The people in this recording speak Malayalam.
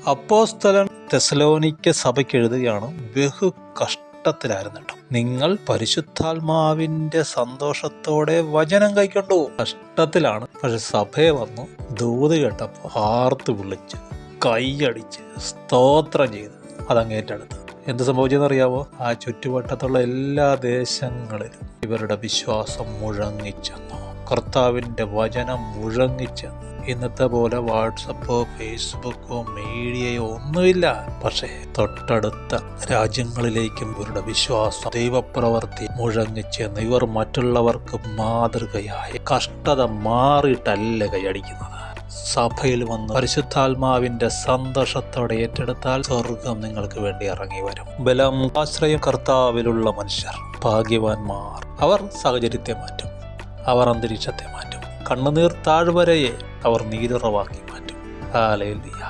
അപ്പോസ്തലൻ തെസ്സലോനിക്ക സഭയ്ക്ക് എഴുതുകയാണ്. ബഹു കഷ്ടത്തിലായിരുന്നു കേട്ടോ. നിങ്ങൾ പരിശുദ്ധാത്മാവിന്റെ സന്തോഷത്തോടെ വചനം കൈക്കൊണ്ടു. കഷ്ടത്തിലാണ്. പക്ഷെ സഭയെ വന്നു ദൂത് കേട്ടപ്പോൾ ആർത്ത് വിളിച്ച് കൈയടിച്ച് സ്തോത്രം ചെയ്ത് അതങ്ങേറ്റെടുത്ത്. എന്ത് സംഭവിച്ചെന്നറിയാവോ? ആ ചുറ്റുവട്ടത്തുള്ള എല്ലാ ദേശങ്ങളിലും ഇവരുടെ വിശ്വാസം മുഴങ്ങിച്ചെന്നു. കർത്താവിൻ്റെ വചനം മുഴങ്ങിച്ചെന്നു. ഇന്നത്തെ പോലെ വാട്സപ്പോ ഫേസ്ബുക്കോ മീഡിയയോ ഒന്നുമില്ല. പക്ഷേ തൊട്ടടുത്ത രാജ്യങ്ങളിലേക്കും ഇവരുടെ വിശ്വാസം ദൈവപ്രവർത്തി മുഴങ്ങിച്ചെന്ന്. ഇവർ മറ്റുള്ളവർക്ക് മാതൃകയായി. കഷ്ടത മാറിയിട്ടല്ല കൈയടിക്കുന്നത്. സഭയിൽ വന്ന് പരിശുദ്ധാത്മാവിന്റെ സന്തോഷത്തോടെ ഏറ്റെടുത്താൽ സ്വർഗം നിങ്ങൾക്ക് വേണ്ടി ഇറങ്ങി വരും. ബലം ആശ്രയം കർത്താവിലുള്ള മനുഷ്യർ ഭാഗ്യവാന്മാർ. അവർ സാഹചര്യത്തെ മാറ്റും, അവർ അന്തരീക്ഷത്തെ മാറ്റും, കണ്ണുനീർ താഴ്വരയെ അവർ നീരുറവാക്കി മാറ്റും. ഹല്ലേലൂയ.